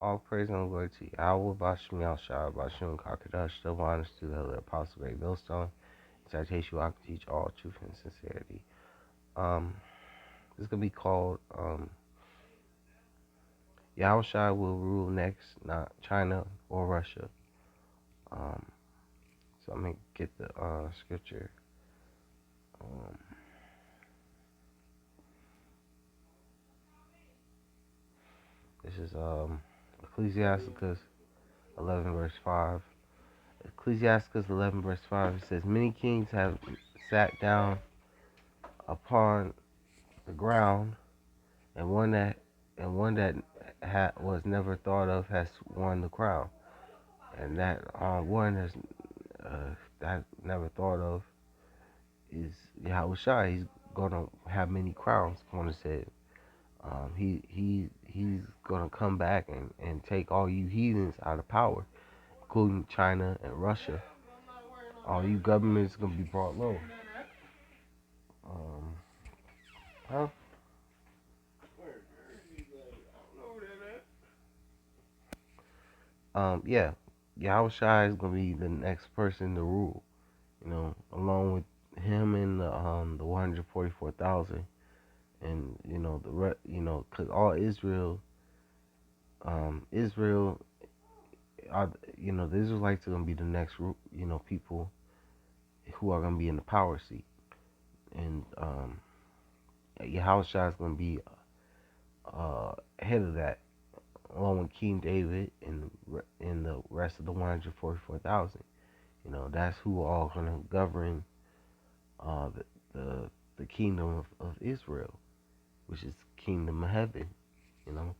All praise and glory to Yahweh, Bashim Yahshua, Bashim Kakadash, double honors to the Apostle Great Millstone. Citation I can teach all truth and sincerity. This is gonna be called Yahawashi will rule next, not China or Russia. Um, so I'm gonna get the scripture. Um, this is Ecclesiasticus 11 verse 5. Ecclesiasticus 11 verse 5. It says, "Many kings have sat down upon the ground, and one that was never thought of has won the crown." And that one that never thought of is Yahawashi. He's gonna have many crowns. Gonna say, he's gonna come back and take all you heathens out of power, including China and Russia. All you governments gonna be brought low. Um, huh? Yeah, Yahawashi is gonna be the next person to rule. Along with him and the 144,000, and because all Israel are, the Israelites are gonna be the next people who are gonna be in the power seat, and Yahushua is gonna be ahead of that, along with King David and the rest of the 144,000. That's who are all gonna govern uh, the, the the kingdom of Israel, which is kingdom of heaven. You know.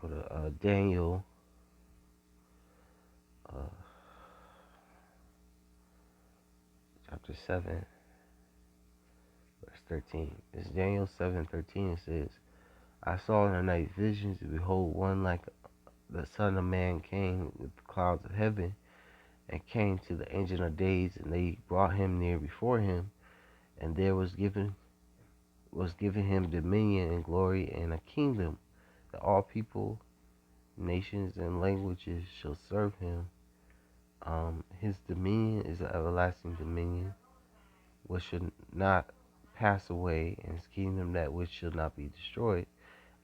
Go to Daniel, uh, chapter 7, verse 13. It's Daniel 7:13. It says, "I saw in the night visions, and behold, one like the Son of Man came with the clouds of heaven, and came to the Ancient of Days, and they brought him near before him, and there was given him dominion and glory and a kingdom, that all people, nations, and languages shall serve him. His dominion is an everlasting dominion, which should not pass away, and his kingdom that which shall not be destroyed.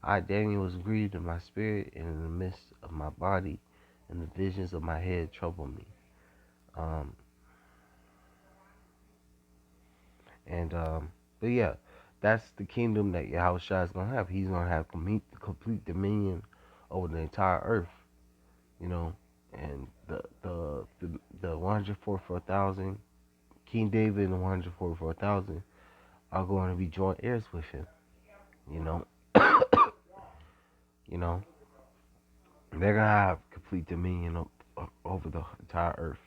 I, Daniel, was grieved in my spirit and in the midst of my body, and the visions of my head troubled me." Um, and but yeah, that's the kingdom that Yahushua is gonna have. He's gonna have complete dominion over the entire earth. You know, and the 144,000, King David and the 144,000 are going to be joint heirs with him. You know, you know, they're gonna have complete dominion over the entire earth.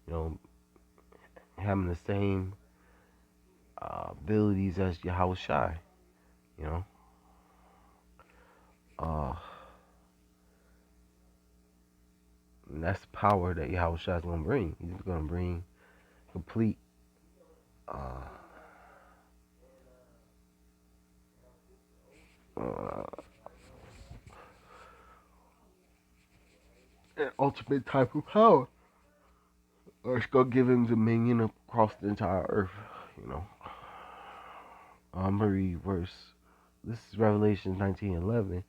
You know, having the same abilities as Yahushua. You know, uh, and that's the power that Yahushua is gonna bring. He's gonna bring complete uh, uh, an ultimate type of power, or it's gonna give him dominion across the entire earth. You know, I'm gonna read verse. This is Revelation 19:11.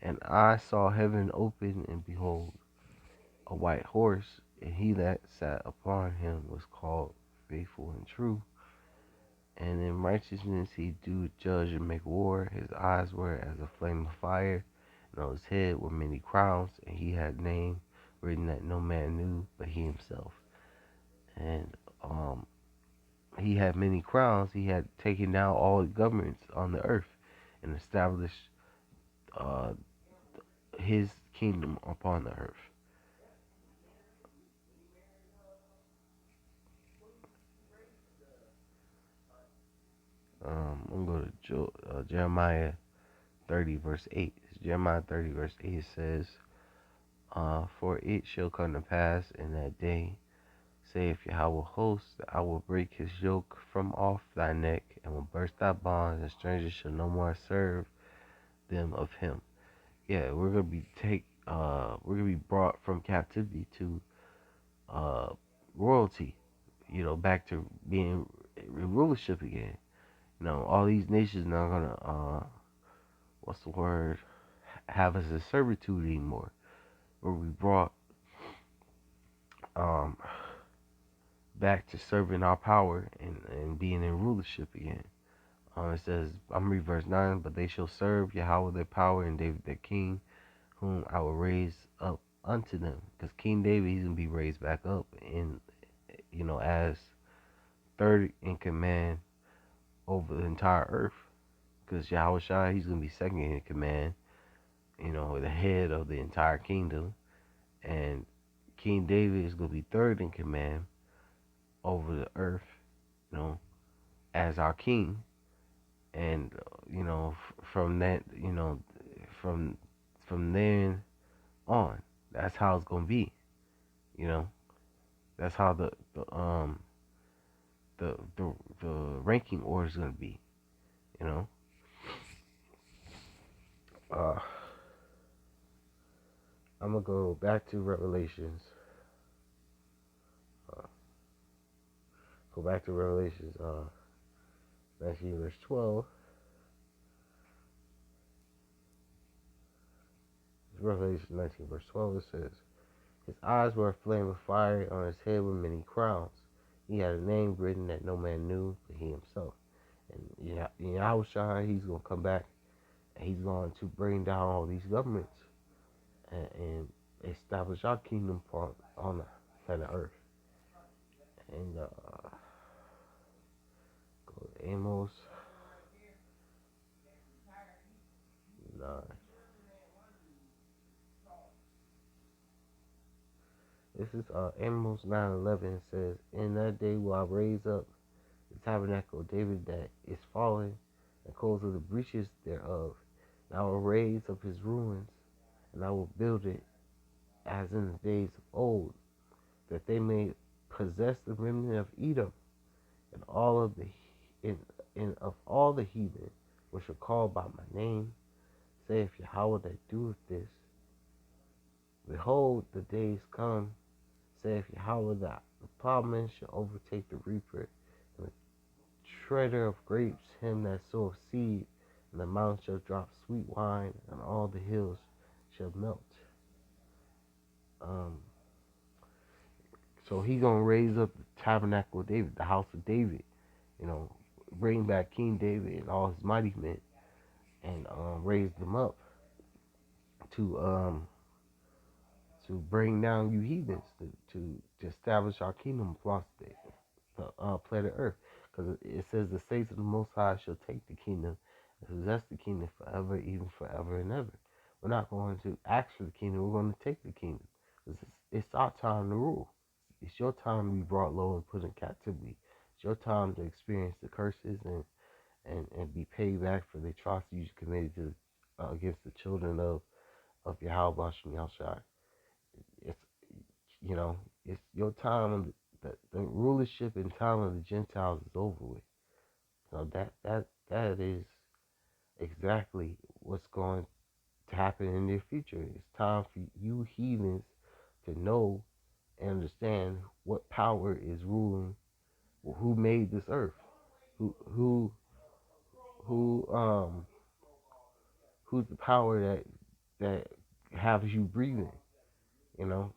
"And I saw heaven open, and behold, a white horse, and he that sat upon him was called Faithful and True. And in righteousness he do judge and make war. His eyes were as a flame of fire, and on his head were many crowns, and he had name written that no man knew but he himself." And he had many crowns. He had taken down all the governments on the earth and established uh, his kingdom upon the earth. I'm going to go to Jeremiah 30 verse 8. Jeremiah 30 verse 8 says, "For it shall come to pass in that day, saith Yahweh hosts, that I will break his yoke from off thy neck, and will burst thy bonds, and strangers shall no more serve them of him. Yeah, we're gonna be brought from captivity to uh royalty, back to being rulership again. All these nations not gonna what's the word, have us in servitude anymore. Where we brought um back to serving our power and being in rulership again. It says, I'm reading verse 9, but they shall serve Yahweh their power and David their king, whom I will raise up unto them. Because King David, he's going to be raised back up as third in command over the entire earth. Because Yahawashi, he's going to be second in command, the head of the entire kingdom. And King David is going to be third in command over the earth, you know, as our king. And from that, from then on, that's how it's gonna be. You know, that's how the ranking order is gonna be. You know, uh, I'm gonna go back to Revelations. Uh, go back to Revelations 19 verse 12. Revelation 19 verse 12. It says, his eyes were a flame of fire, on his head were many crowns. He had a name written that no man knew but he himself. And Yahushua, he's going to come back and he's going to bring down all these governments and establish our kingdom on the planet Earth. And go to Amos 9. This is Amos 9:11. It says, in that day will I raise up the tabernacle of David that is fallen, and close of the breaches thereof. And I will raise up his ruins, and I will build it as in the days of old, that they may possess the remnant of Edom, and all of the and of all the heathen which are called by my name, saith Yahweh that doeth this. Behold, the days come, saith Yahweh, that the plowman shall overtake the reaper, and the treader of grapes him that soweth seed, and the mountain shall drop sweet wine, and all the hills shall melt. Um, so he gonna raise up the tabernacle of David, the house of David, bring back King David and all his mighty men, and raise them up to bring down you heathens to establish our kingdom across the planet Earth. Because it says the saints of the Most High shall take the kingdom and possess the kingdom forever, even forever and ever. We're not going to ask for the kingdom, we're going to take the kingdom. It's our time to rule. It's your time to be brought low and put in captivity. It's your time to experience the curses and be paid back for the atrocities you committed against the children of Yahawashi and Yahushua. It's it's your time. The rulership and time of the Gentiles is over with. So that is exactly what's going to happen in the future. It's time for you heathens to know and understand what power is ruling, who made this earth, who who who who's the power that has you breathing. You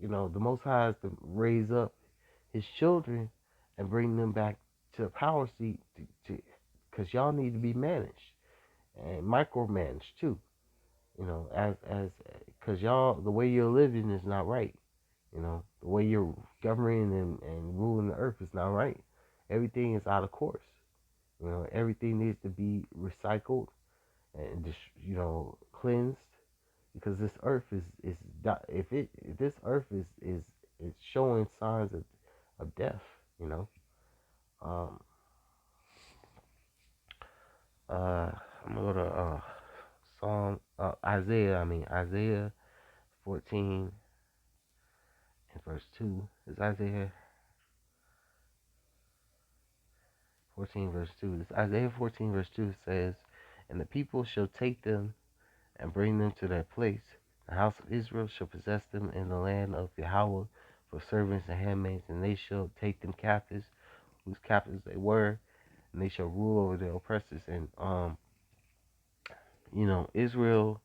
know, the Most High is to raise up His children and bring them back to the power seat, because y'all need to be managed and micromanaged too. As because y'all, the way you're living is not right. The way you're governing and ruling the earth is not right. Everything is out of course. Everything needs to be recycled and just cleansed, because this earth is if this earth is showing signs of death. Um, I'm gonna go to Isaiah 14 and verse 2. Is Isaiah 14 verse 2. This Isaiah 14 verse 2 says, "And the people shall take them and bring them to their place. The house of Israel shall possess them in the land of Yahweh for servants and handmaids, and they shall take them captives, whose captives they were, and they shall rule over their oppressors." And Israel,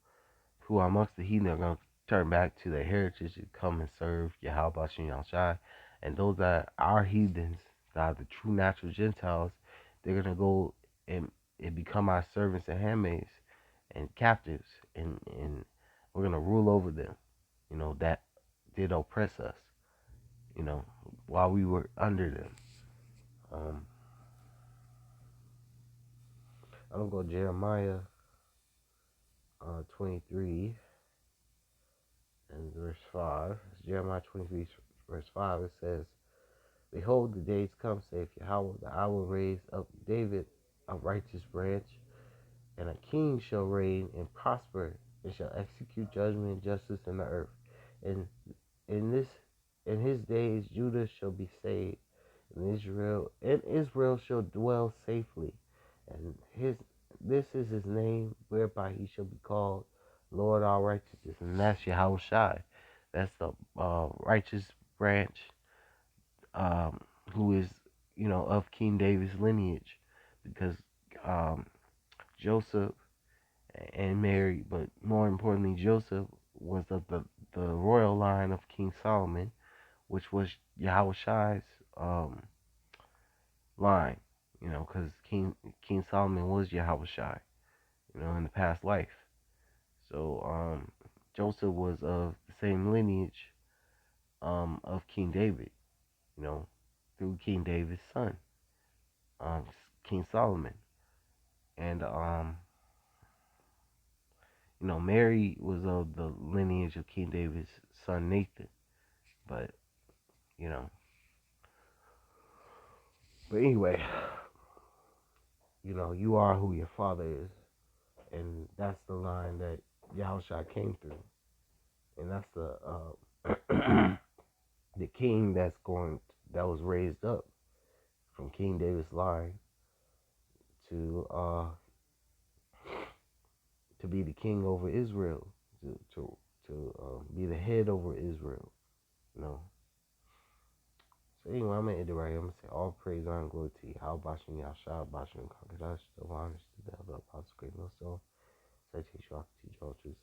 who are amongst the heathen, are going to turn back to their heritage and come and serve Yahawashi and Yahawashi. And those that are heathens, that are the true natural Gentiles, they're going to go and become our servants and handmaids and captives, and we're going to rule over them, that did oppress us, while we were under them. Um, I'm going to go Jeremiah 23 and verse 5. It's Jeremiah 23 verse 5. It says, "Behold, the days come, saith Yahweh, that I will raise up David a righteous branch, and a king shall reign and prosper, and shall execute judgment and justice in the earth. And in this in his days Judah shall be saved, and Israel shall dwell safely. And this is his name, whereby he shall be called Lord our righteousness." And that's Yahawashi. That's the righteous branch, who is, of King David's lineage, because um, Joseph and Mary, but more importantly, Joseph was of the royal line of King Solomon, which was Yahawashi's line, because King Solomon was Yahawashi, in the past life. So Joseph was of the same lineage of King David, you know, through King David's son, um, King Solomon. And Mary was of the lineage of King David's son Nathan. But you know, but anyway, you are who your father is, and that's the line that Yahushua came through, and that's the king that was raised up from King David's line to be the king over Israel, to be the head over Israel. You know. So anyway, I'm gonna end it right here. I'm gonna say all praise, honor, and glory to you. How Bashan Yashah, Bashan Kakadash, the honors to the Apostle Great Millstone. Citation, teach all truths.